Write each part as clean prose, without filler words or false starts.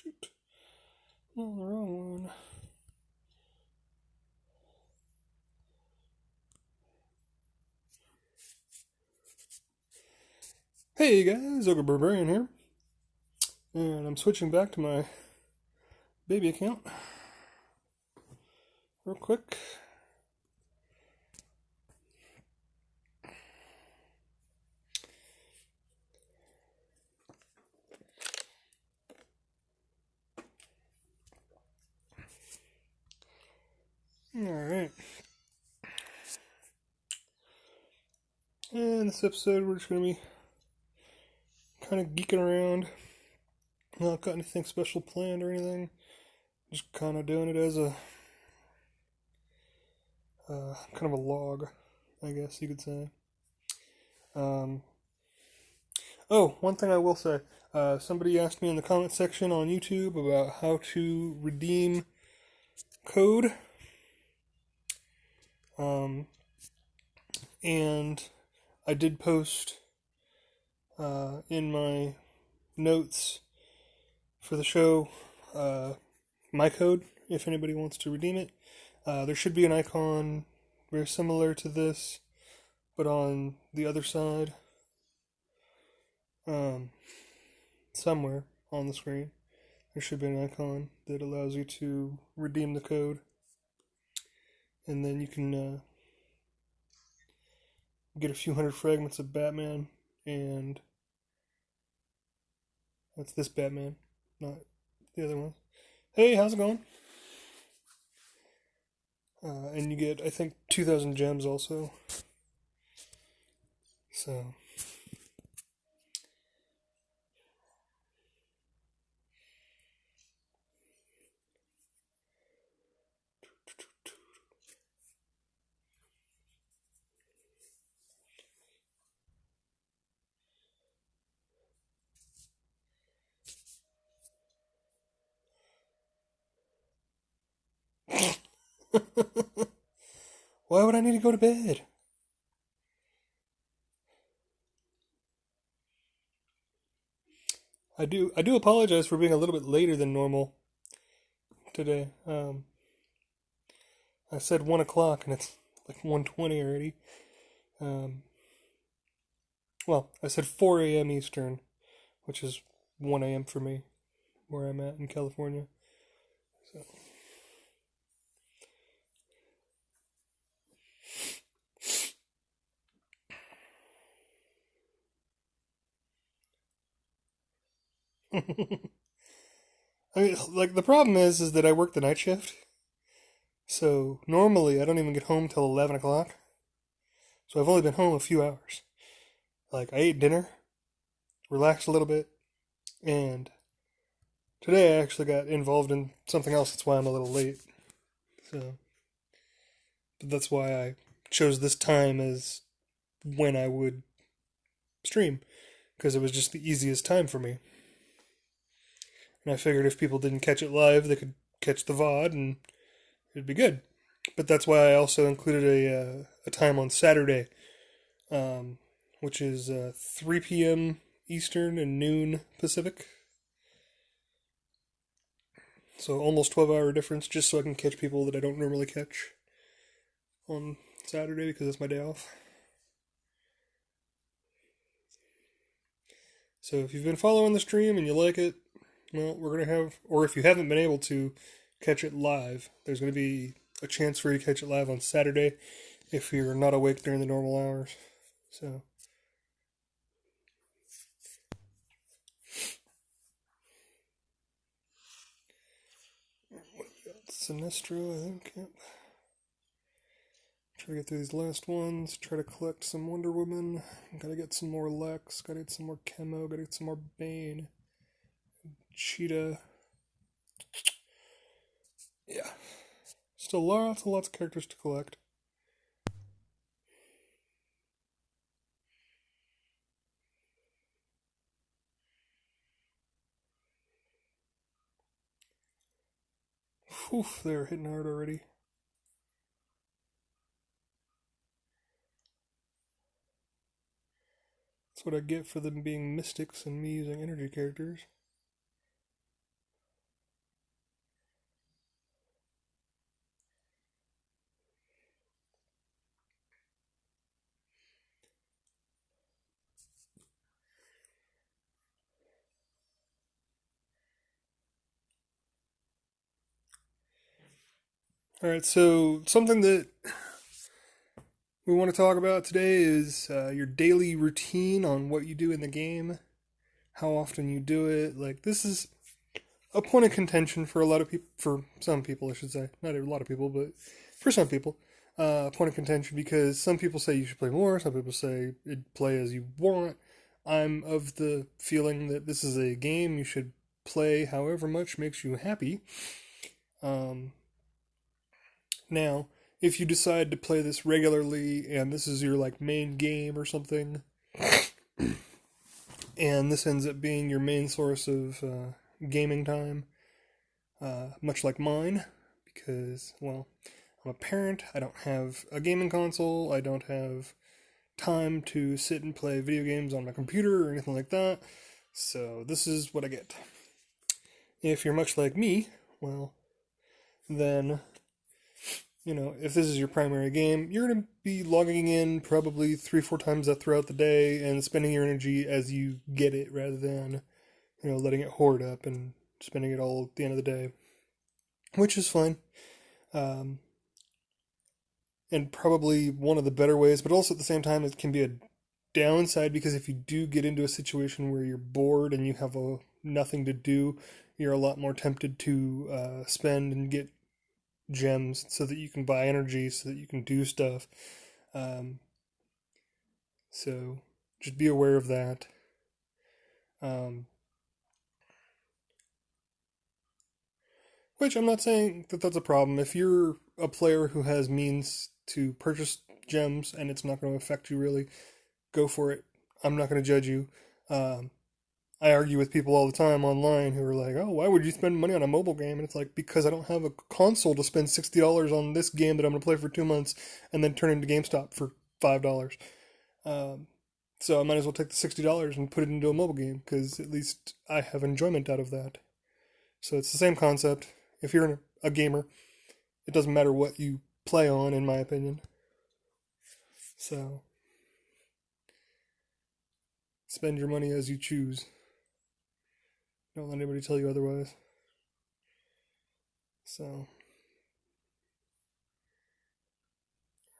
shoot. Oh, the wrong one. Hey guys, Ogre Barbarian here. And I'm switching back to my baby account. Real quick. Alright. And this episode we're just going to be kind of geeking around. Not got anything special planned or anything. Just kind of doing it as a kind of a log, I guess you could say. Oh, one thing I will say. Somebody asked me in the comment section on YouTube about how to redeem code. And I did post in my notes for the show my code if anybody wants to redeem it. There should be an icon very similar to this, but on the other side, somewhere on the screen, there should be an icon that allows you to redeem the code, and then you can get a few hundred fragments of Batman, and that's this Batman, not the other one. Hey, how's it going? And you get, I think, 2,000 gems also. So. Why would I need to go to bed? I do apologize for being a little bit later than normal today. I said 1 o'clock and it's like 1:20 already. Well, I said 4 a.m. Eastern, which is 1 a.m. for me, where I'm at in California. So. I mean, like, the problem is that I work the night shift. So normally I don't even get home till 11 o'clock. So I've only been home a few hours. Like, I ate dinner, relaxed a little bit, and today I actually got involved in something else. That's why I'm a little late. So, but that's why I chose this time as when I would stream, because it was just the easiest time for me. And I figured if people didn't catch it live, they could catch the VOD and it'd be good. But that's why I also included a time on Saturday, which is 3 p.m. Eastern and noon Pacific. So almost 12-hour difference, just so I can catch people that I don't normally catch on Saturday because it's my day off. So if you've been following the stream and you like it, well, we're going to have, or if you haven't been able to catch it live, there's going to be a chance for you to catch it live on Saturday if you're not awake during the normal hours. So. What we got? Sinestro, I think. Yep. Try to get through these last ones. Try to collect some Wonder Woman. Gotta get some more Lex. Gotta get some more Chemo. Gotta get some more Bane. Cheetah. Yeah. Still lots and lots of characters to collect. Oof, they're hitting hard already. That's what I get for them being mystics and me using energy characters. All right, so something that we want to talk about today is your daily routine on what you do in the game, how often you do it. Like, this is a point of contention for a lot of people, for some people, I should say. Not a lot of people, but for some people. A point of contention because some people say you should play more, some people say play as you want. I'm of the feeling that this is a game you should play however much makes you happy. Um, Now, if you decide to play this regularly and this is your like main game or something, and this ends up being your main source of gaming time, much like mine, because, well, I'm a parent, I don't have a gaming console, I don't have time to sit and play video games on my computer or anything like that, so this is what I get. If you're much like me, well, then if this is your primary game, you're going to be logging in probably 3, 4 times throughout the day and spending your energy as you get it rather than, letting it hoard up and spending it all at the end of the day, which is fine. And probably one of the better ways, but also at the same time, it can be a downside because if you do get into a situation where you're bored and you have nothing to do, you're a lot more tempted to spend and get gems so that you can buy energy, so that you can do stuff. Um, so just be aware of that. Um, which I'm not saying that that's a problem. If you're a player who has means to purchase gems and it's not going to affect you really, go for it. I'm not going to judge you. Um, I argue with people all the time online who are like, "Oh, why would you spend money on a mobile game?" And it's like, because I don't have a console to spend $60 on this game that I'm going to play for 2 months and then turn into GameStop for $5. Um, so I might as well take the $60 and put it into a mobile game because at least I have enjoyment out of that. So it's the same concept. If you're a gamer, it doesn't matter what you play on, in my opinion. So spend your money as you choose. Don't let anybody tell you otherwise. So,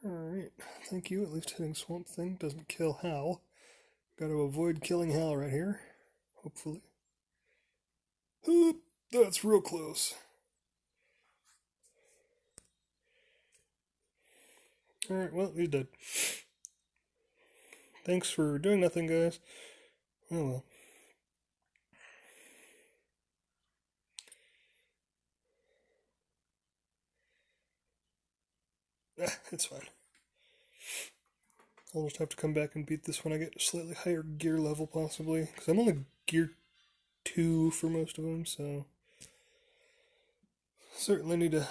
alright. Thank you. At least hitting Swamp Thing doesn't kill Hal. Gotta avoid killing Hal right here. Hopefully. Oop, that's real close. Alright, well, he's dead. Thanks for doing nothing, guys. Oh well. It's fine. I'll just have to come back and beat this when I get slightly higher gear level, possibly. Because I'm only gear 2 for most of them, so certainly need to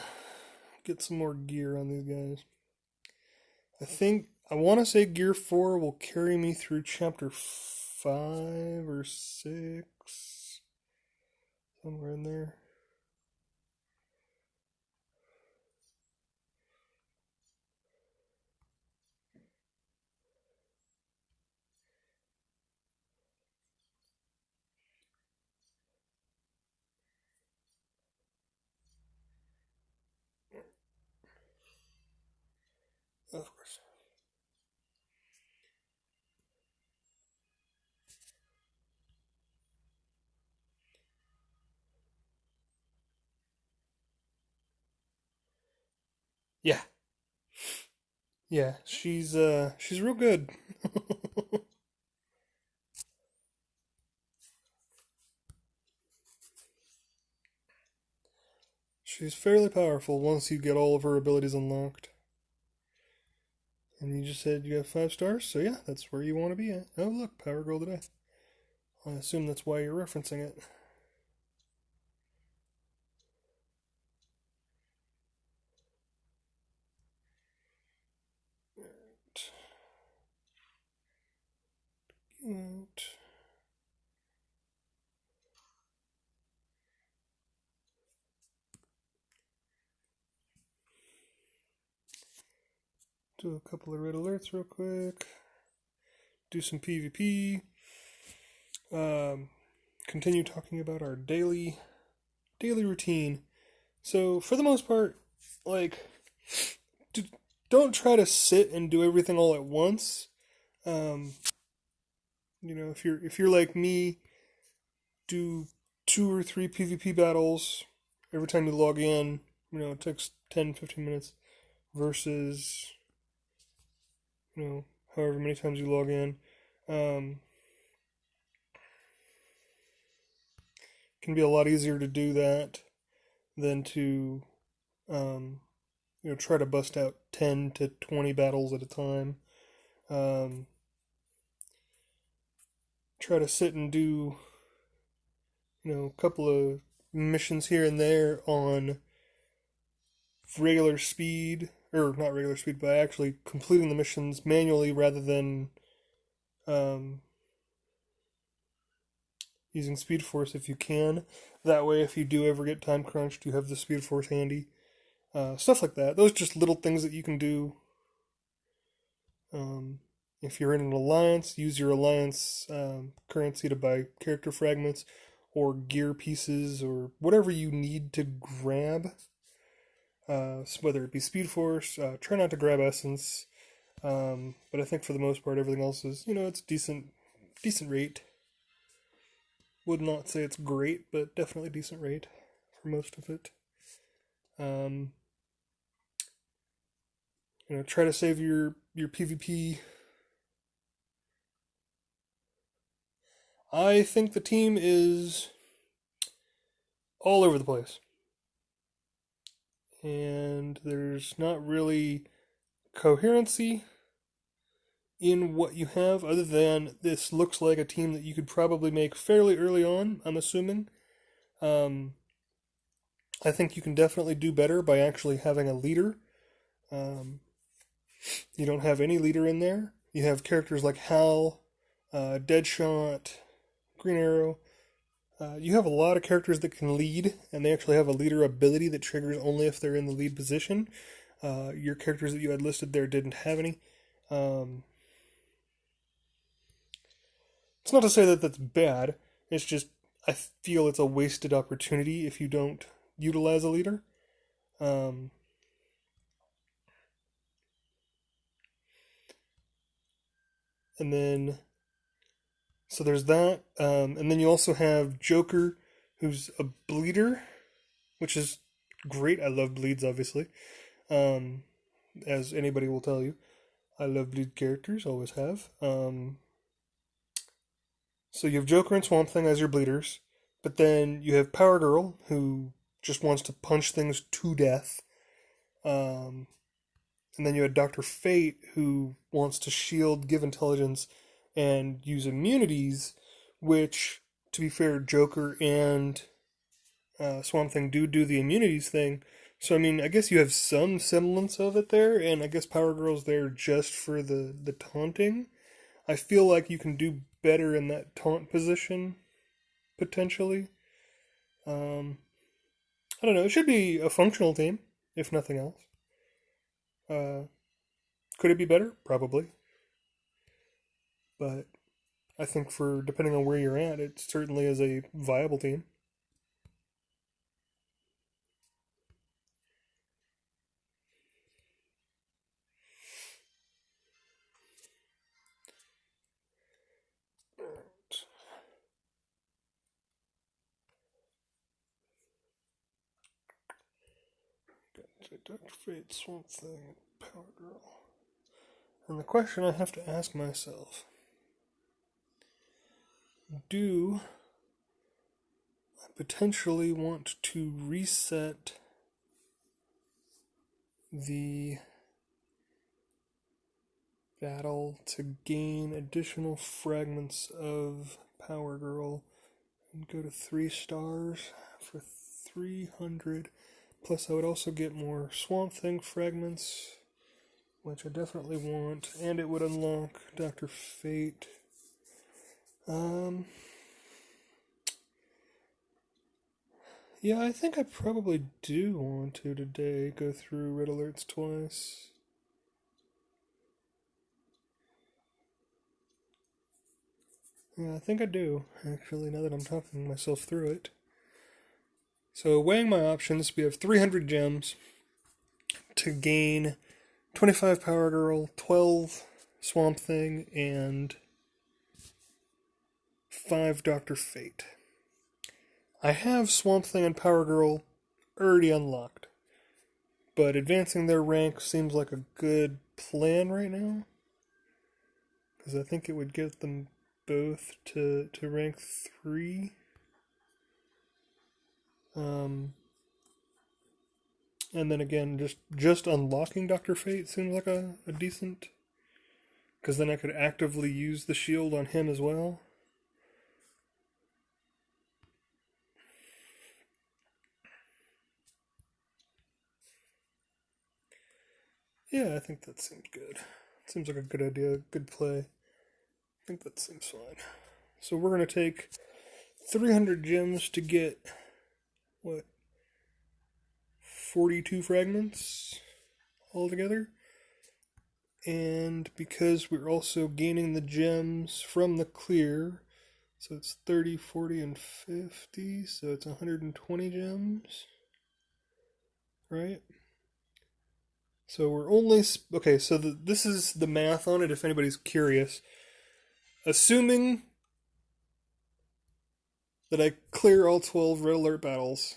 get some more gear on these guys. I want to say gear 4 will carry me through chapter 5 or 6, somewhere in there. Of course. Yeah. Yeah, she's real good. She's fairly powerful once you get all of her abilities unlocked. And you just said you have 5 stars, so yeah, that's where you want to be at. Oh look, Power Girl today. I assume that's why you're referencing it. Right. Do a couple of red alerts real quick. Do some PvP. Continue talking about our daily routine. So for the most part, like, don't try to sit and do everything all at once. Um, if you're like me, do 2 or 3 PvP battles every time you log in. It takes 10, 15 minutes versus however many times you log in. Um, can be a lot easier to do that than to um, try to bust out 10 to 20 battles at a time. Um, try to sit and do a couple of missions here and there on regular speed, or not regular speed, but actually completing the missions manually rather than um, using Speed Force if you can. That way, if you do ever get time crunched, you have the Speed Force handy. Stuff like that. Those are just little things that you can do. If you're in an alliance, use your alliance currency to buy character fragments or gear pieces or whatever you need to grab. Whether it be Speed Force, try not to grab Essence. But I think for the most part, everything else is, it's decent rate. Would not say it's great, but definitely decent rate for most of it. Um, try to save your PvP. I think the team is all over the place. And there's not really coherency in what you have, other than this looks like a team that you could probably make fairly early on, I'm assuming. Um, I think you can definitely do better by actually having a leader. Um, you don't have any leader in there. You have characters like Hal, Deadshot, Green Arrow. You have a lot of characters that can lead, and they actually have a leader ability that triggers only if they're in the lead position. Your characters that you had listed there didn't have any. It's not to say that that's bad. It's just I feel it's a wasted opportunity if you don't utilize a leader. Um, and then so there's that. And then you also have Joker, who's a bleeder, which is great. I love bleeds, obviously. Um, as anybody will tell you, I love bleed characters, always have. So you have Joker and Swamp Thing as your bleeders, but then you have Power Girl, who just wants to punch things to death. Um, and then you had Dr. Fate, who wants to shield, give intelligence, and use immunities, which, to be fair, Joker and Swamp Thing do the immunities thing. So, I mean, I guess you have some semblance of it there, and I guess Power Girl's there just for the taunting. I feel like you can do better in that taunt position, potentially. Um, I don't know. It should be a functional team, if nothing else. Uh, could it be better? Probably. But I think for depending on where you're at, it certainly is a viable team. Dr. Fate, Swamp Thing, Power Girl. And the question I have to ask myself, do I potentially want to reset the battle to gain additional fragments of Power Girl and go to 3 stars for 300? Plus, I would also get more Swamp Thing fragments, which I definitely want, and it would unlock Dr. Fate. Yeah, I think I probably do want to today go through red alerts twice. Yeah, I think I do, actually, now that I'm talking myself through it. So, weighing my options, we have 300 gems, to gain 25 Power Girl, 12 Swamp Thing, and 5 Dr. Fate. I have Swamp Thing and Power Girl already unlocked, but advancing their rank seems like a good plan right now, because I think it would get them both to rank 3. And then again, just unlocking Dr. Fate seems like a decent, because then I could actively use the shield on him as well. Yeah, I think that seems good. Seems like a good idea, good play. I think that seems fine. So we're going to take 300 gems to get, what, 42 fragments altogether? And because we're also gaining the gems from the clear, so it's 30, 40, and 50, so it's 120 gems, right? So we're only, okay, so this is the math on it if anybody's curious. Assuming that I clear all 12 red alert battles,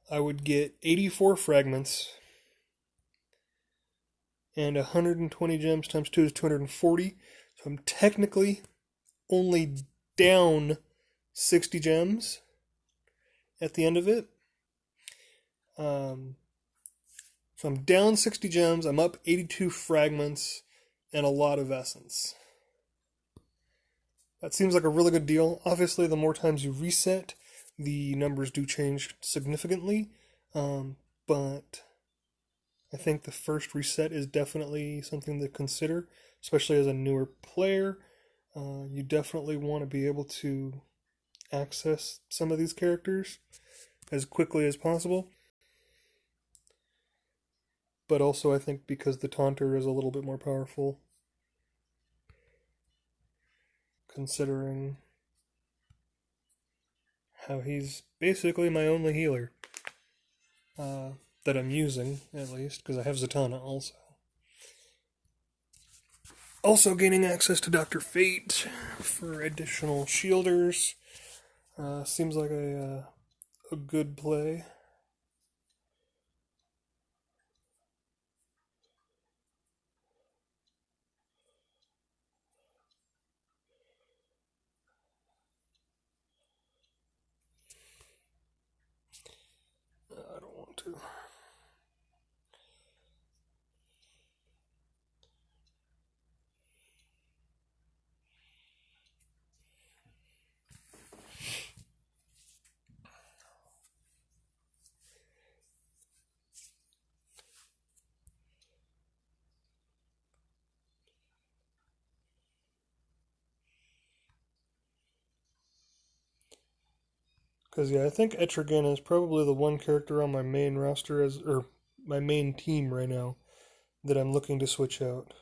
I would get 84 fragments, and 120 gems times 2 is 240. So I'm technically only down 60 gems at the end of it. So I'm down 60 gems, I'm up 82 fragments, and a lot of essence. That seems like a really good deal. Obviously, the more times you reset, the numbers do change significantly, but I think the first reset is definitely something to consider, especially as a newer player. You definitely want to be able to access some of these characters as quickly as possible. But also, I think because the Taunter is a little bit more powerful, considering how he's basically my only healer that I'm using, at least, because I have Zatanna also. Also gaining access to Dr. Fate for additional shielders seems like a good play. I don't want to. Because, yeah, I think Etrigan is probably the one character on my main roster, or my main team right now, that I'm looking to switch out.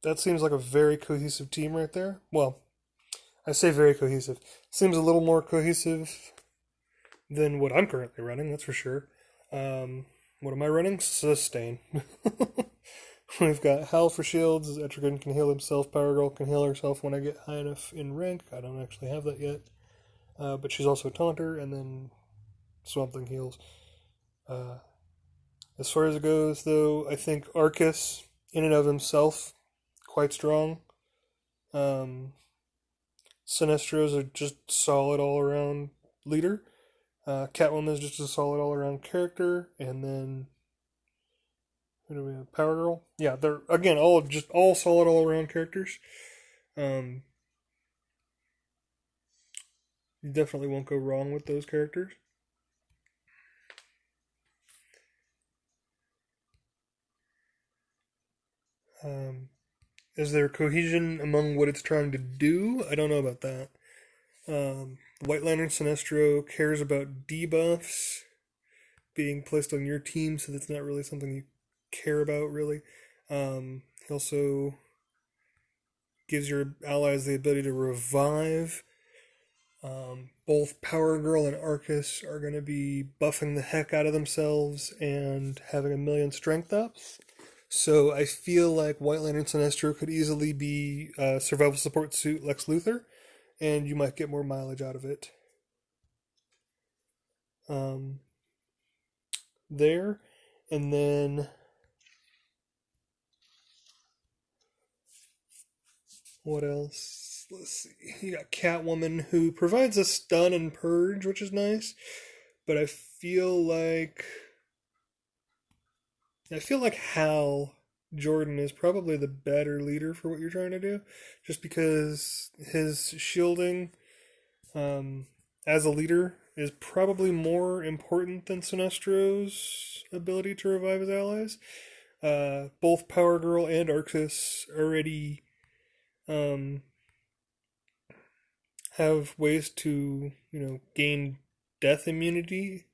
That seems like a very cohesive team right there. Well, I say very cohesive. Seems a little more cohesive than what I'm currently running, that's for sure. What am I running? Sustain. We've got Howl for shields. Etrigan can heal himself. Power Girl can heal herself when I get high enough in rank. I don't actually have that yet. But she's also a Taunter, and then Swamp Thing heals. As far as it goes, though, I think Arcus, in and of himself, quite strong. Sinestro's are just solid all around leader. Catwoman is just a solid all around character, and then who do we have? Power Girl. Yeah, they're again all solid all around characters. You definitely won't go wrong with those characters. Is there cohesion among what it's trying to do? I don't know about that. White Lantern Sinestro cares about debuffs being placed on your team, so that's not really something you care about, really. He also gives your allies the ability to revive. Both Power Girl and Arcus are going to be buffing the heck out of themselves and having a million strength ups. So I feel like White Lantern Sinestro could easily be survival support suit Lex Luthor, and you might get more mileage out of it. There, and then what else? Let's see. You got Catwoman, who provides a stun and purge, which is nice, but I feel like Hal Jordan is probably the better leader for what you're trying to do, just because his shielding as a leader is probably more important than Sinestro's ability to revive his allies. Both Power Girl and Arcus already um, have ways to, gain death immunity.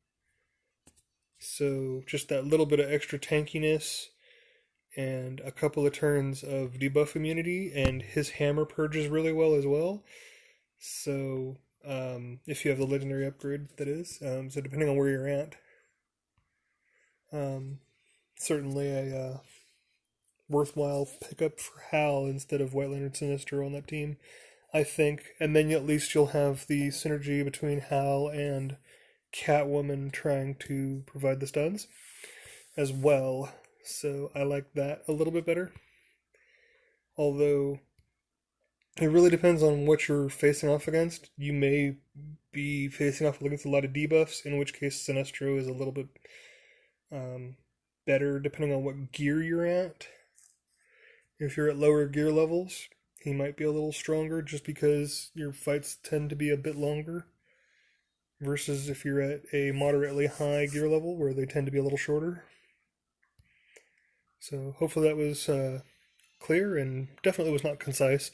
So just that little bit of extra tankiness and a couple of turns of debuff immunity, and his hammer purges really well as well. So if you have the legendary upgrade, that is. So depending on where you're at, certainly a worthwhile pickup for Hal instead of White Lantern Sinestro on that team, I think. And then at least you'll have the synergy between Hal and Catwoman trying to provide the stuns as well. So I like that a little bit better. Although it really depends on what you're facing off against. You may be facing off against a lot of debuffs, in which case Sinestro is a little bit better depending on what gear you're at. If you're at lower gear levels, he might be a little stronger just because your fights tend to be a bit longer. Versus if you're at a moderately high gear level where they tend to be a little shorter. So hopefully that was clear and definitely was not concise.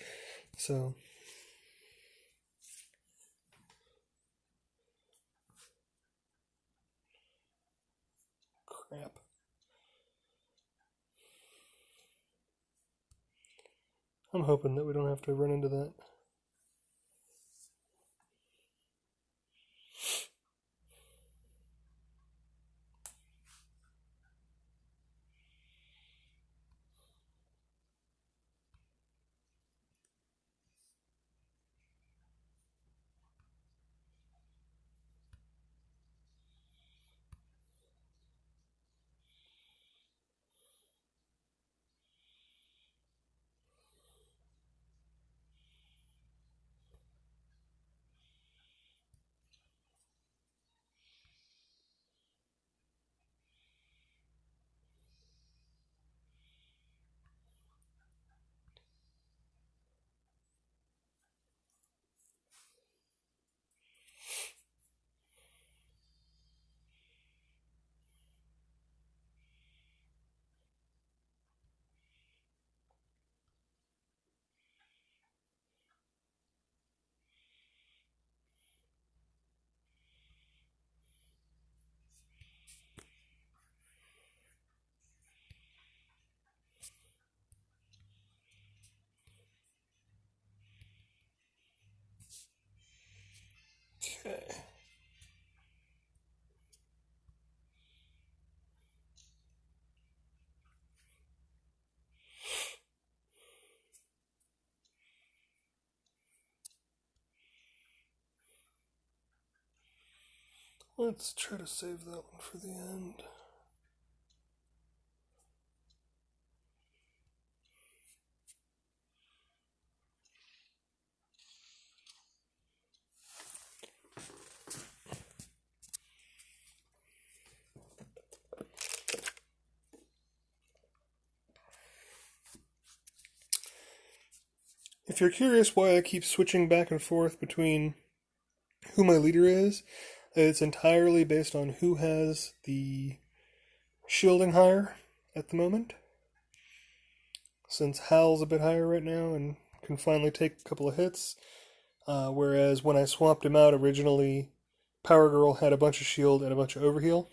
So crap. I'm hoping that we don't have to run into that. Okay. Let's try to save that one for the end. If you're curious why I keep switching back and forth between who my leader is, it's entirely based on who has the shielding higher at the moment. Since Hal's a bit higher right now and can finally take a couple of hits, whereas when I swapped him out originally, Power Girl had a bunch of shield and a bunch of overheal,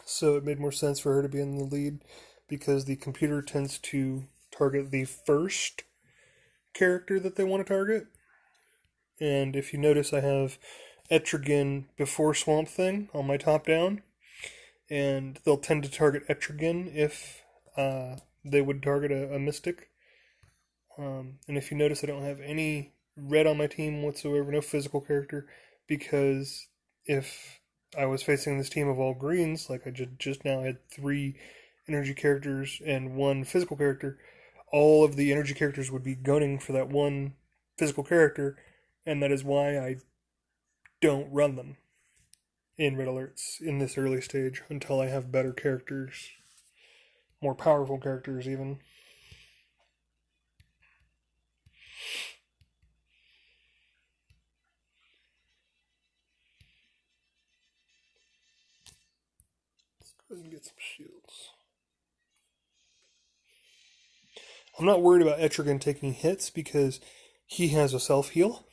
so it made more sense for her to be in the lead because the computer tends to target the first character that they want to target. And if you notice, I have Etrigan before Swamp Thing on my top down, and they'll tend to target Etrigan if they would target a Mystic. And if you notice, I don't have any red on my team whatsoever, no physical character, because if I was facing this team of all greens, like I just now had 3 energy characters and 1 physical character, all of the energy characters would be gunning for that 1 physical character, and that is why I don't run them in red alerts in this early stage until I have better characters, more powerful characters even. Let's go ahead and get some shields. I'm not worried about Etrigan taking hits because he has a self-heal,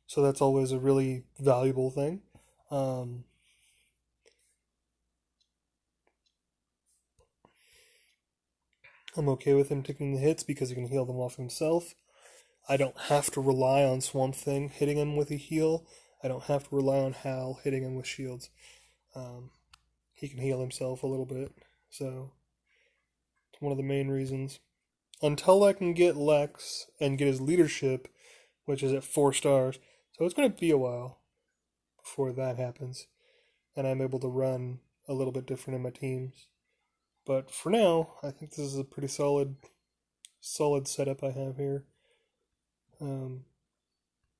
so that's always a really valuable thing. I'm okay with him taking the hits because he can heal them off himself. I don't have to rely on Swamp Thing hitting him with a heal. I don't have to rely on Hal hitting him with shields. He can heal himself a little bit, so it's one of the main reasons. Until I can get Lex and get his leadership, which is at 4 stars, so it's going to be a while before that happens, and I'm able to run a little bit different in my teams. But for now, I think this is a pretty solid setup I have here.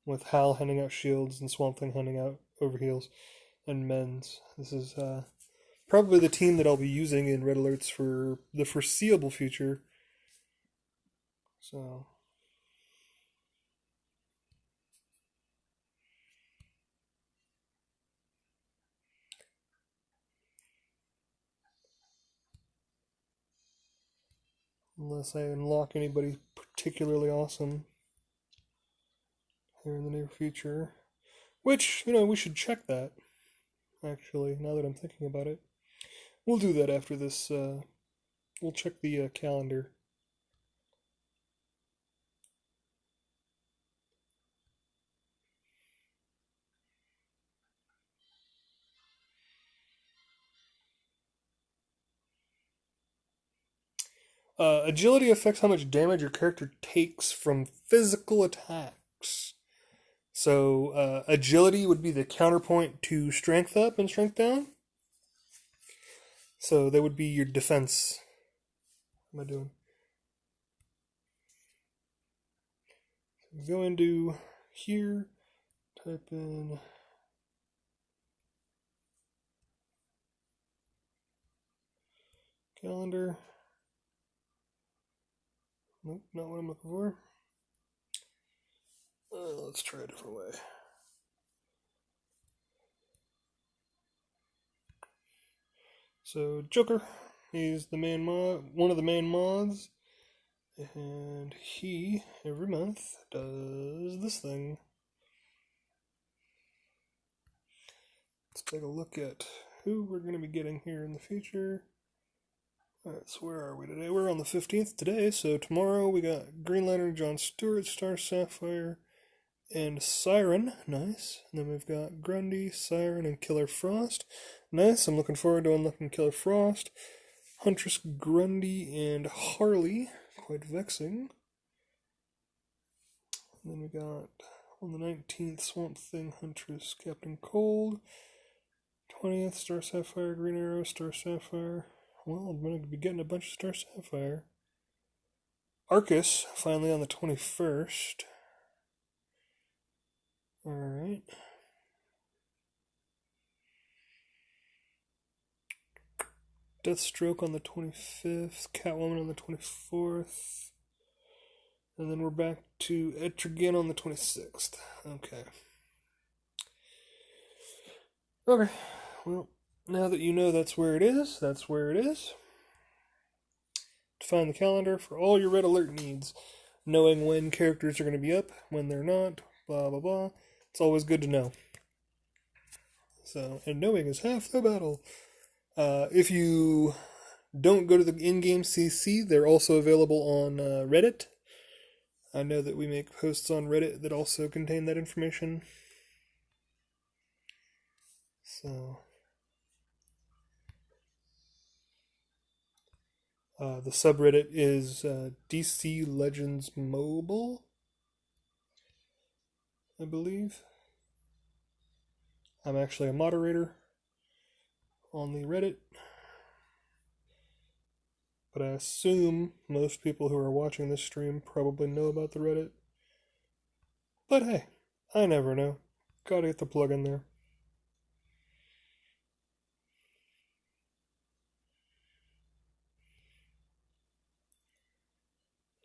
With Hal handing out shields and Swamp Thing handing out overheals and mends. This is probably the team that I'll be using in red alerts for the foreseeable future. So unless I unlock anybody particularly awesome here in the near future, which, we should check that, actually, now that I'm thinking about it. We'll do that after this. We'll check the calendar. Agility affects how much damage your character takes from physical attacks. So agility would be the counterpoint to strength up and strength down. So that would be your defense. What am I doing? So go into here, type in calendar. Nope, not what I'm looking for. Let's try a different way. So Joker, he's the main mod, one of the main mods, and he every month does this thing. Let's take a look at who we're going to be getting here in the future. Alright, so where are we today? We're on the 15th today, so tomorrow we got Green Lantern, John Stewart, Star Sapphire, and Siren. Nice. And then we've got Grundy, Siren, and Killer Frost. Nice. I'm looking forward to unlocking Killer Frost. Huntress, Grundy, and Harley. Quite vexing. And then we got on the 19th Swamp Thing, Huntress, Captain Cold. 20th Star Sapphire, Green Arrow, Star Sapphire. Well, I'm going to be getting a bunch of Star Sapphire. Arcus, finally on the 21st. Alright. Deathstroke on the 25th. Catwoman on the 24th. And then we're back to Etrigan on the 26th. Okay. Okay. Well, now that you know that's where it is, that's where it is. To find the calendar for all your red alert needs. Knowing when characters are going to be up, when they're not, blah blah blah. It's always good to know. So, and knowing is half the battle. If you don't go to the in-game CC, they're also available on Reddit. I know that we make posts on Reddit that also contain that information. So, the subreddit is DC Legends Mobile, I believe. I'm actually a moderator on the Reddit, but I assume most people who are watching this stream probably know about the Reddit. But hey, I never know. Gotta get the plug in there.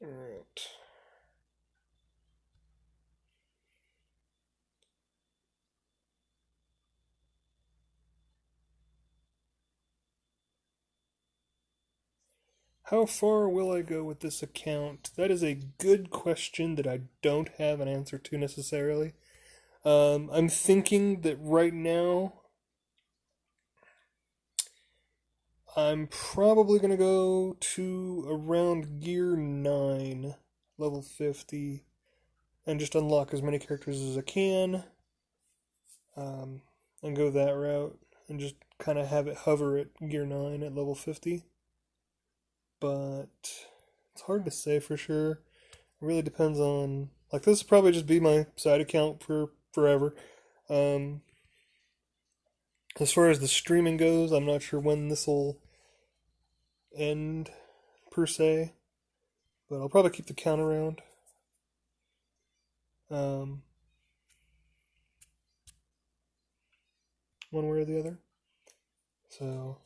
Alright. How far will I go with this account? That is a good question that I don't have an answer to necessarily. I'm thinking that right now I'm probably going to go to around Gear 9, level 50, and just unlock as many characters as I can, um, and go that route, and just kind of have it hover at Gear 9 at level 50. But it's hard to say for sure. It really depends on. Like, this will probably just be my side account for forever. Um, as far as the streaming goes, I'm not sure when this will end per se, but I'll probably keep the count around. Um, One way or the other. So,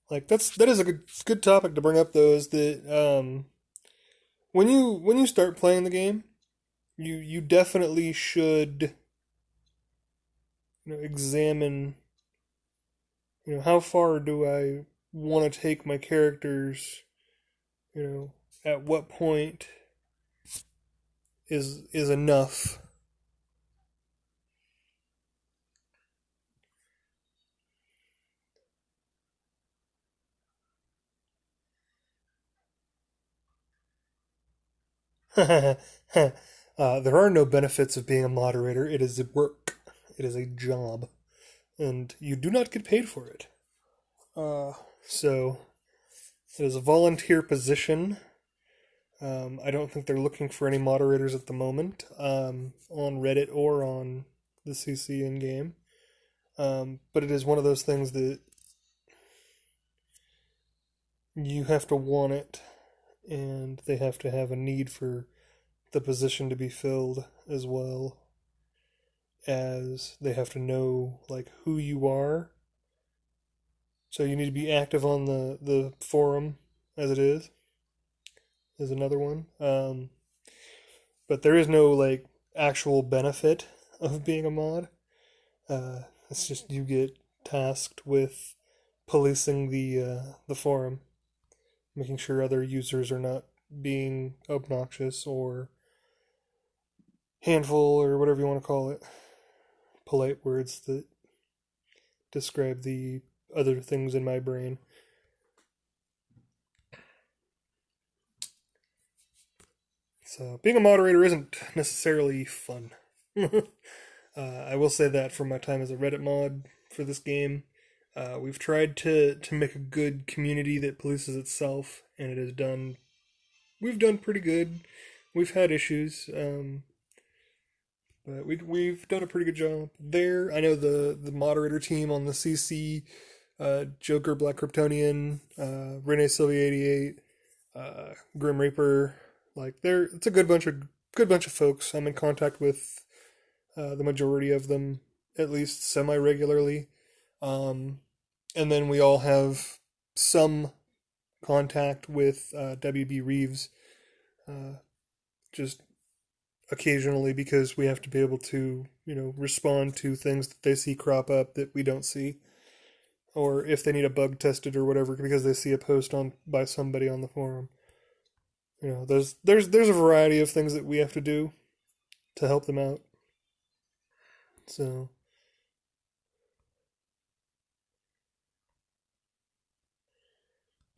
like, that is a good topic to bring up though. Is that when you start playing the game, you definitely should examine how far do I want to take my characters. At what point is enough. There are no benefits of being a moderator. It is a work. It is a job, and you do not get paid for it. So it is a volunteer position. I don't think they're looking for any moderators at the moment on Reddit or on the CC in game. But it is one of those things that you have to want it, and they have to have a need for the position to be filled, as well as they have to know like who you are. So you need to be active on the forum as it is another one. But there is no like actual benefit of being a mod. It's just you get tasked with policing the forum, making sure other users are not being obnoxious or handful or whatever you want to call it. Polite words that describe the other things in my brain. So being a moderator isn't necessarily fun. I will say that from my time as a Reddit mod for this game. We've tried to make a good community that polices itself, and it has done. We've done pretty good. We've had issues, but we've done a pretty good job there. I know the moderator team on the CC, Joker, Black Kryptonian, Renee Sylvia 88, Grim Reaper. Like it's a good bunch of folks. I'm in contact with the majority of them, at least semi regularly. Um, and then we all have some contact with WB Reeves, uh, just occasionally because we have to be able to, respond to things that they see crop up that we don't see, or if they need a bug tested or whatever because they see a post on by somebody on the forum. There's a variety of things that we have to do to help them out. So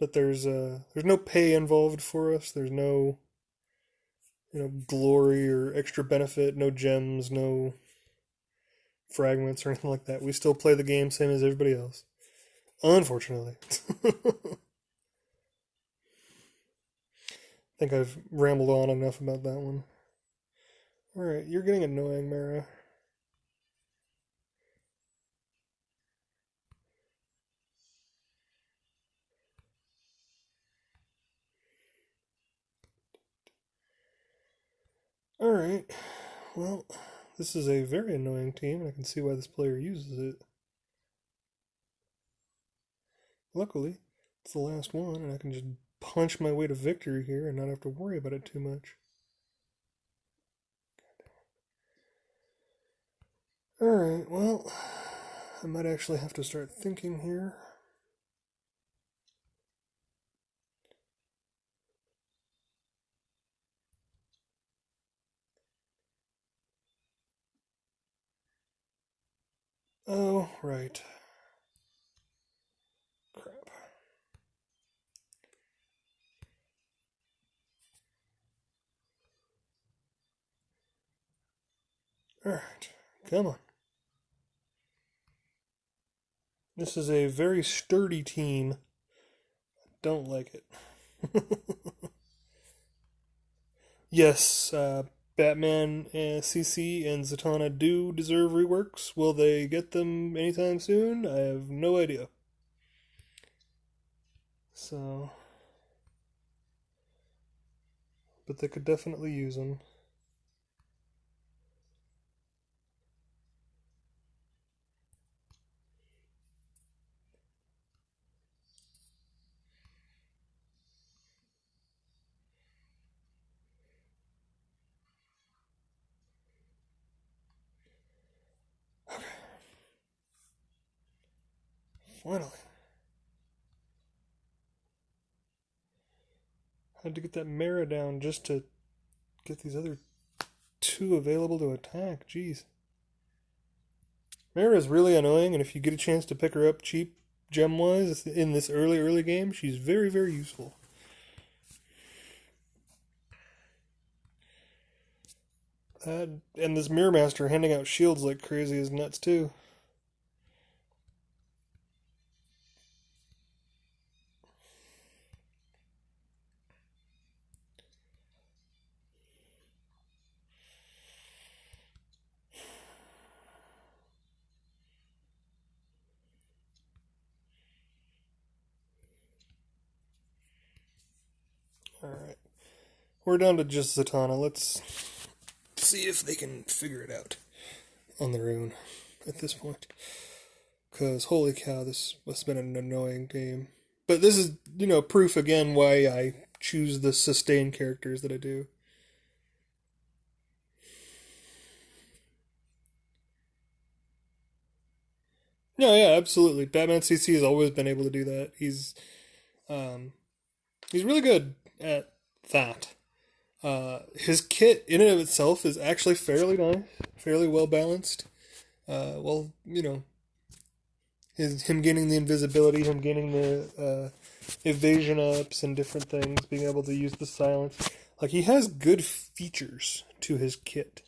but there's no pay involved for us. There's no glory or extra benefit, no gems, no fragments or anything like that. We still play the game same as everybody else. Unfortunately. I think I've rambled on enough about that one. Alright, you're getting annoying, Mara. Alright, well, this is a very annoying team, and I can see why this player uses it. Luckily, it's the last one, and I can just punch my way to victory here and not have to worry about it too much. Alright, well, I might actually have to start thinking here. Oh, right. Crap. Alright, come on. This is a very sturdy team. Don't like it. Yes, Batman, CC, and Zatanna do deserve reworks. Will they get them anytime soon? I have no idea. So, but they could definitely use them. Okay, finally. Had to get that Mara down just to get these other two available to attack. Jeez. Mara is really annoying, and if you get a chance to pick her up cheap gem wise in this early game, she's very, very useful. And this Mirror Master handing out shields like crazy is nuts too. Alright. We're down to just Zatanna. Let's see if they can figure it out on their own at this point. Because, holy cow, this must have been an annoying game. But this is, proof again why I choose the sustained characters that I do. No, yeah, absolutely. Batman CC has always been able to do that. Um, he's really good at that. His kit in and of itself is actually fairly nice, fairly well balanced. Well, him gaining the invisibility, him gaining the evasion ups and different things, being able to use the silence. Like he has good features to his kit,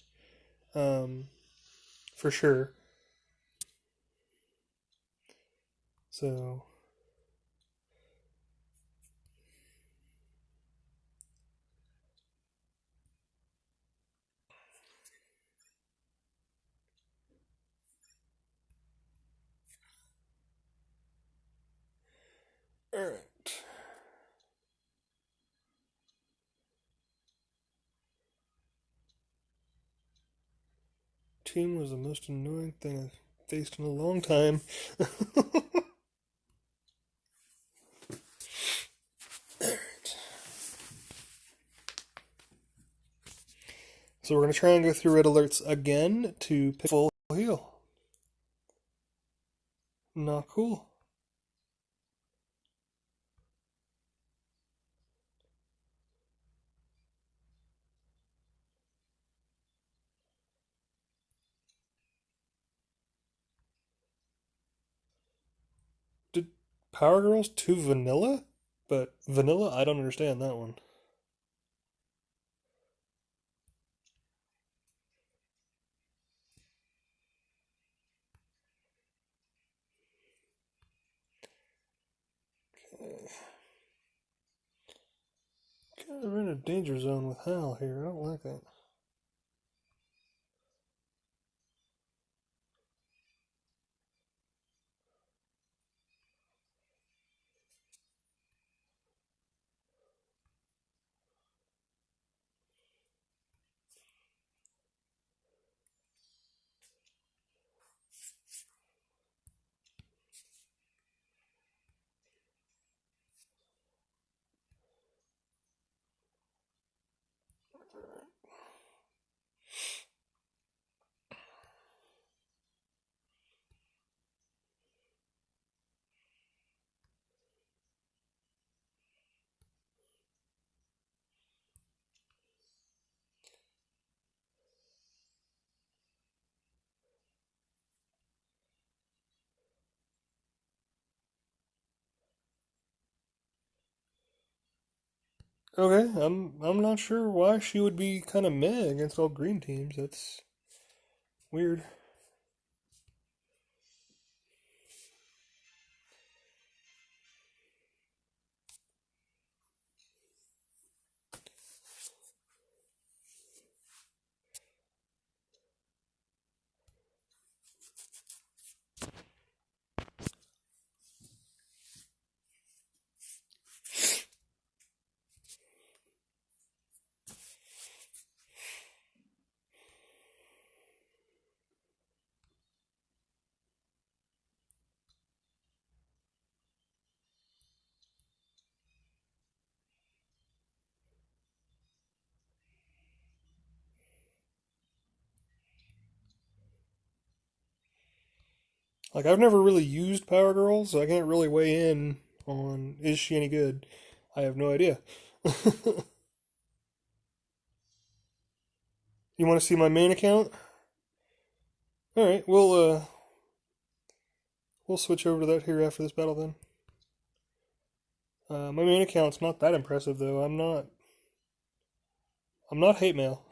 um, for sure. So, all right. Team was the most annoying thing I've faced in a long time. So we're gonna try and go through red alerts again to pick full heal. Not cool. Did Power Girls 2 vanilla? But vanilla, I don't understand that one. Kind of in a danger zone with Hal here. I don't like that. Okay, I'm not sure why she would be kind of meh against all green teams. That's weird. Like I've never really used Power Girl, so I can't really weigh in on is she any good. I have no idea. You want to see my main account? All right, we'll switch over to that here after this battle then. My main account's not that impressive though. I'm not hate mail.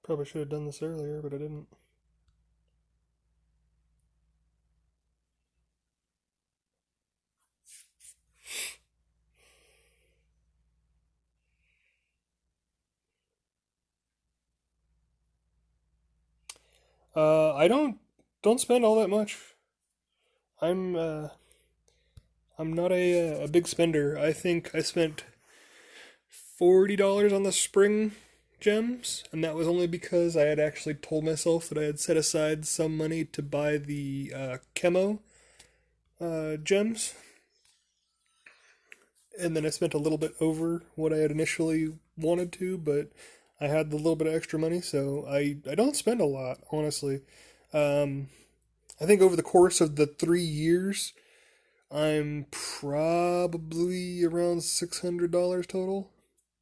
Probably should have done this earlier, but I didn't. I don't spend all that much. I'm uh, I'm not a big spender. I think I spent $40 on the spring gems, and that was only because I had actually told myself that I had set aside some money to buy the chemo gems, and then I spent a little bit over what I had initially wanted to, but I had the little bit of extra money, so I don't spend a lot, honestly. Um, I think over the course of the 3 years, I'm probably around $600 total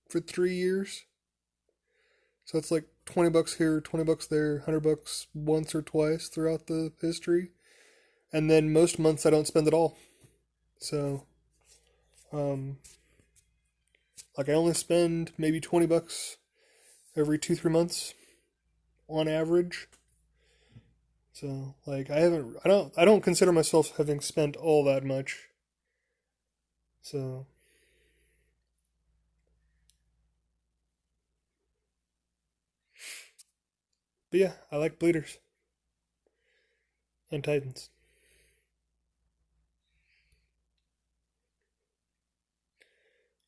for 3 years. So it's like $20 here, $20 there, $100 once or twice throughout the history. And then most months I don't spend at all. So, um, like I only spend maybe $20 every 2, 3 months on average. So like I don't consider myself having spent all that much. So, but yeah, I like bleeders and titans.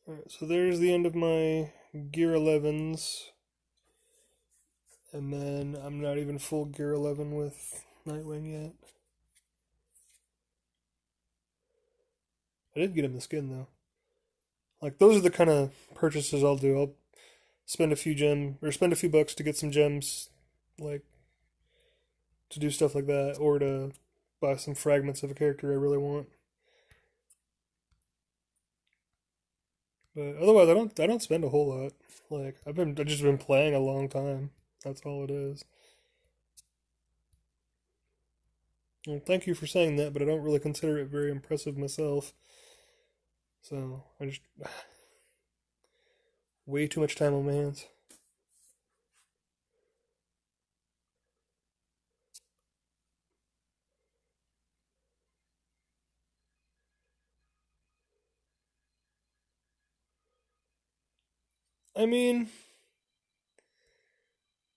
Alright, so there's the end of my Gear 11s. And then I'm not even full Gear 11 with Nightwing yet. I did get him the skin though. Like those are the kind of purchases I'll do. I'll spend a few bucks to get some gems, like to do stuff like that, or to buy some fragments of a character I really want. But otherwise, I don't spend a whole lot. Like I've just been playing a long time. That's all it is. Well, thank you for saying that, but I don't really consider it very impressive myself. So I just way too much time on my hands. I mean,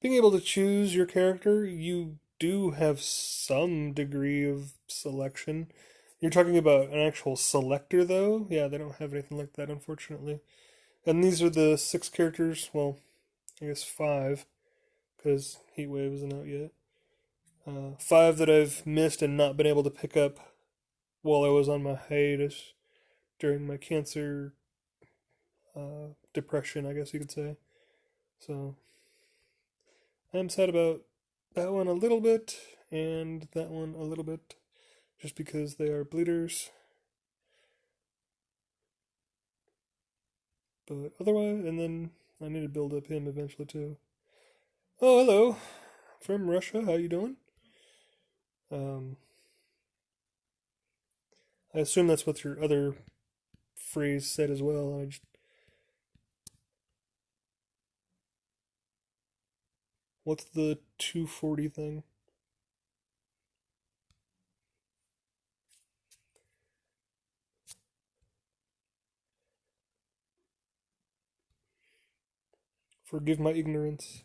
being able to choose your character, you do have some degree of selection. You're talking about an actual selector, though? Yeah, they don't have anything like that, unfortunately. And these are the 6 characters, well, I guess 5, because Heatwave isn't out yet. 5 that I've missed and not been able to pick up while I was on my hiatus during my cancer depression, I guess you could say. So I'm sad about that one a little bit, and that one a little bit, just because they are bleeders. But otherwise, and then I need to build up him eventually too. Oh, hello, from Russia. How you doing? Um, I assume that's what your other phrase said as well. What's the 240 thing? Forgive my ignorance.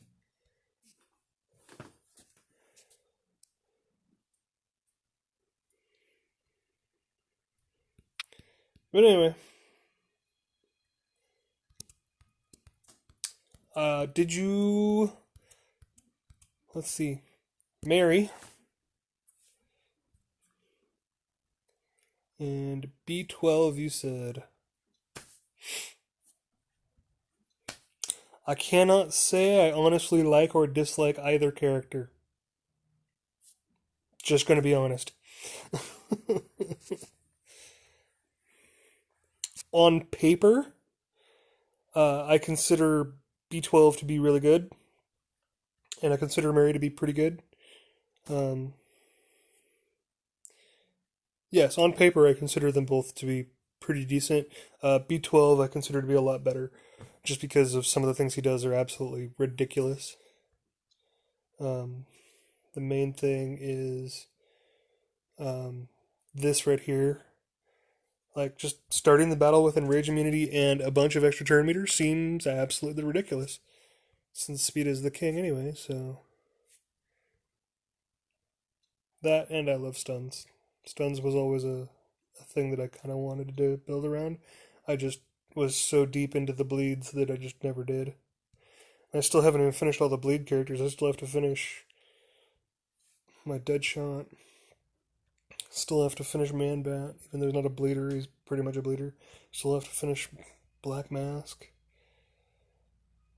But anyway, did you? Let's see, Mary and B12. You said. I cannot say I honestly like or dislike either character. Just gonna be honest. On paper, I consider B12 to be really good, and I consider Mary to be pretty good. Um, yes, on paper, I consider them both to be pretty decent. B12, I consider to be a lot better, just because of some of the things he does are absolutely ridiculous. Um, the main thing is um, this right here. Like, just starting the battle with enrage immunity and a bunch of extra turn meters seems absolutely ridiculous. Since speed is the king anyway, so. That, and I love stuns. Stuns was always a thing that I kind of wanted to build around. I just was so deep into the bleeds that I just never did. I still haven't even finished all the bleed characters. I still have to finish my Deadshot. Still have to finish Man Bat, even though he's not a bleeder. He's pretty much a bleeder. Still have to finish Black Mask.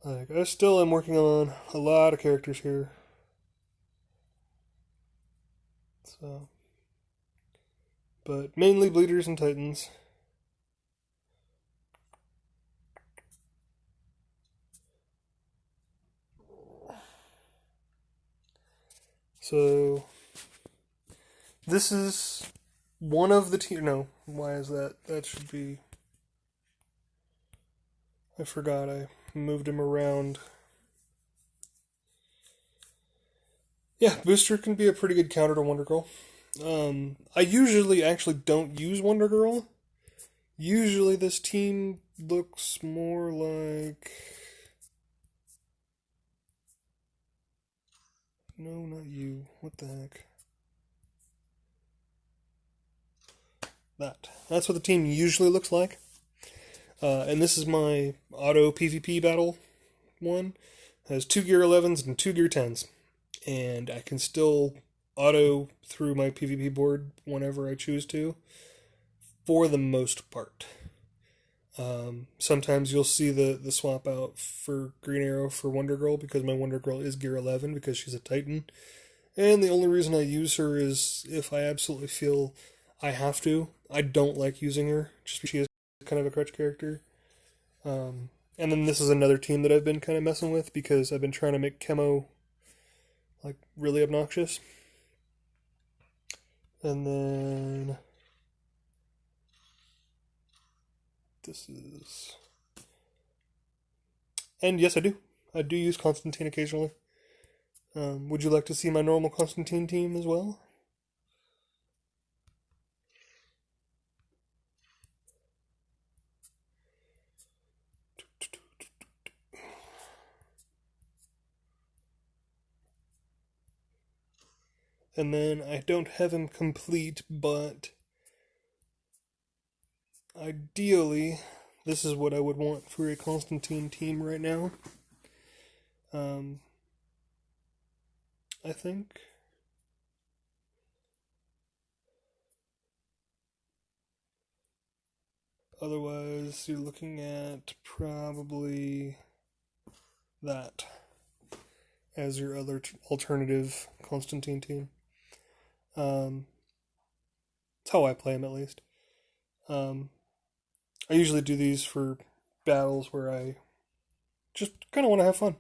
Like, I still am working on a lot of characters here. So, but mainly bleeders and titans. So this is one of the tier. No, why is that? That should be. I forgot. I moved him around. Yeah, Booster can be a pretty good counter to Wondergirl. I usually actually don't use Wondergirl Usually this team looks more like... No, not you. What the heck? That. That's what the team usually looks like. And this is my auto PvP battle one. It has 2 gear 11s and 2 gear 10s. And I can still auto through my PvP board whenever I choose to, for the most part. Sometimes you'll see the swap out for Green Arrow for Wondergirl because my Wondergirl is gear 11 because she's a Titan. And the only reason I use her is if I absolutely feel I have to. I don't like using her just because she is kind of a crutch character. And then this is another team that I've been kind of messing with because I've been trying to make Chemo like really obnoxious. And then this is... And yes, I do. I do use Constantine occasionally. Would you like to see my normal Constantine team as well? And then I don't have him complete, but ideally, this is what I would want for a Constantine team right now. I think. Otherwise, you're looking at probably that as your other alternative Constantine team. That's how I play them, at least. I usually do these for battles where I just kind of want to have fun.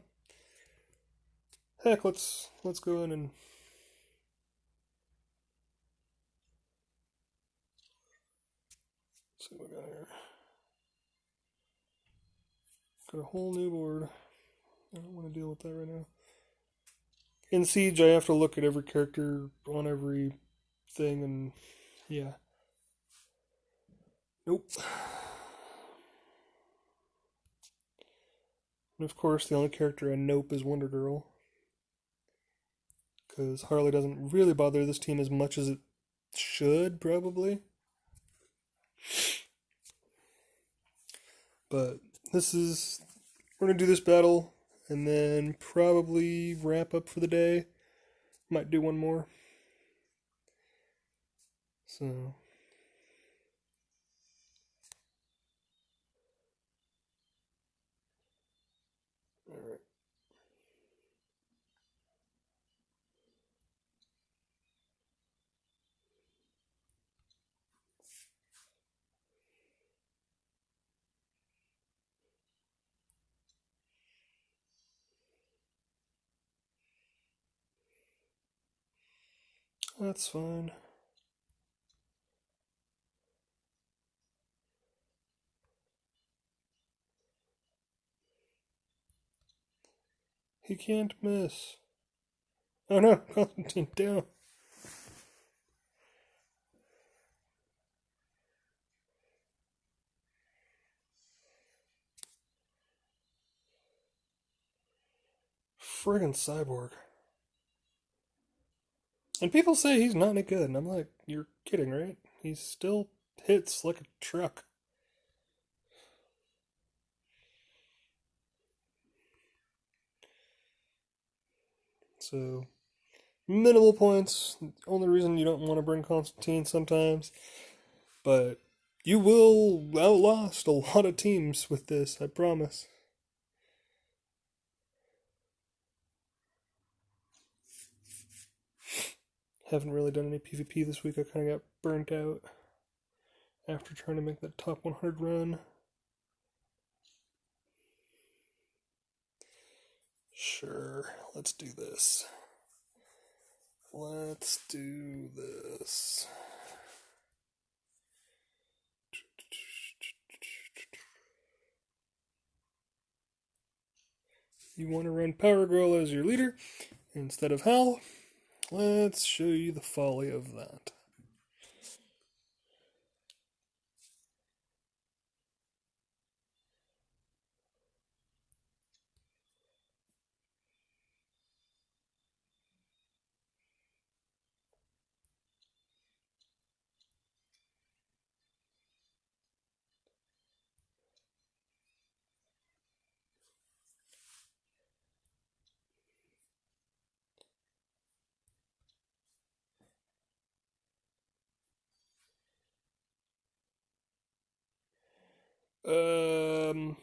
Heck, let's go in and see what we got here. Got a whole new board. I don't want to deal with that right now. In Siege, I have to look at every character on every thing, and yeah. Nope. And of course, the only character I nope is Wondergirl. Because Harley doesn't really bother this team as much as it should, probably. But this is... We're going to do this battle, and then probably wrap up for the day. Might do one more. So... Alright. That's fine. He can't miss. Oh no, Constantine down. Friggin' Cyborg. And people say he's not any good, and I'm like, you're kidding, right? He still hits like a truck. So, minimal points. Only reason you don't want to bring Constantine sometimes. But you will outlast a lot of teams with this, I promise. Haven't really done any PvP this week. I kind of got burnt out after trying to make that top 100 run. Sure, let's do this. Let's do this. You want to run Power Girl as your leader instead of Hal? Let's show you the folly of that. Um,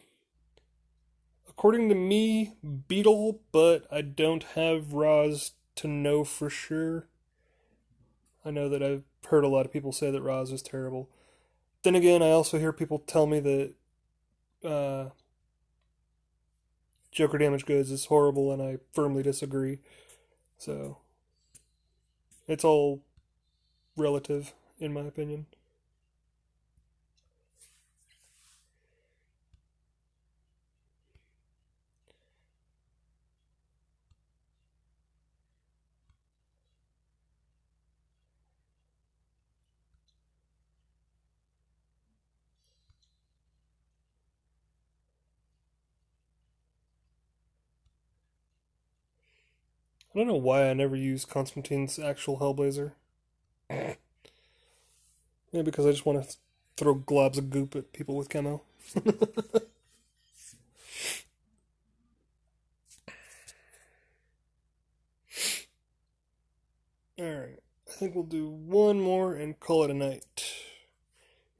according to me, Beetle, but I don't have Roz to know for sure. I know that I've heard a lot of people say that Roz is terrible. Then again, I also hear people tell me that uh, Joker Damage Goods is horrible, and I firmly disagree. So it's all relative, in my opinion. I don't know why I never use Constantine's actual Hellblazer. Maybe because I just want to throw globs of goop at people with camo. Alright, I think we'll do one more and call it a night.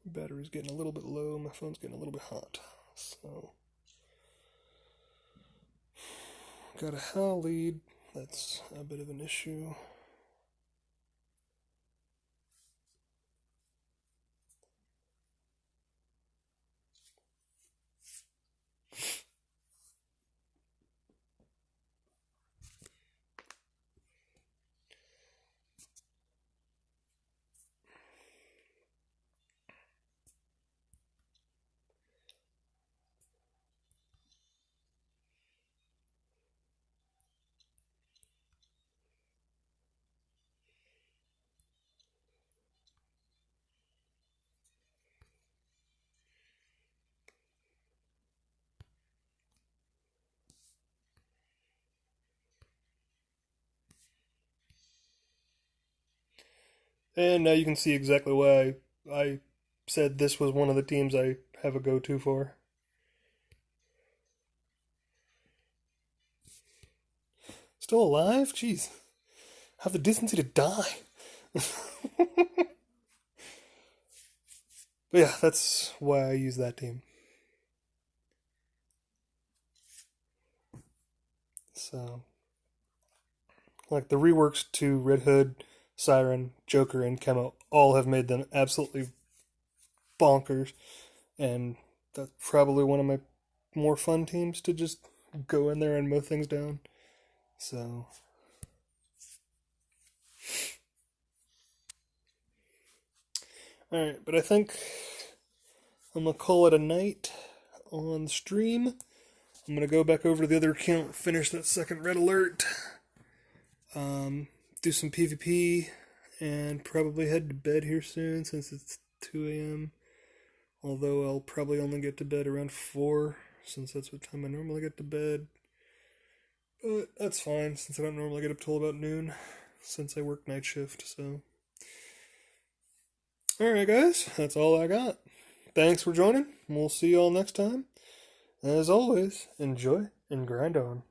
Battery's getting a little bit low, my phone's getting a little bit hot. So, got a Hal lead, that's a bit of an issue. And now you can see exactly why I said this was one of the teams I have a go-to for. Still alive? Jeez. Have the decency to die. But yeah, that's why I use that team. So, like the reworks to Red Hood, Siren, Joker, and Chemo all have made them absolutely bonkers, and that's probably one of my more fun teams to just go in there and mow things down. So, alright, but I think I'm gonna call it a night on stream. I'm gonna go back over to the other account, finish that second red alert, do some PvP, and probably head to bed here soon since it's 2 a.m. Although I'll probably only get to bed around 4 since that's what time I normally get to bed. But that's fine since I don't normally get up till about noon since I work night shift, so. Alright, guys, that's all I got. Thanks for joining. We'll see you all next time. As always, enjoy and grind on.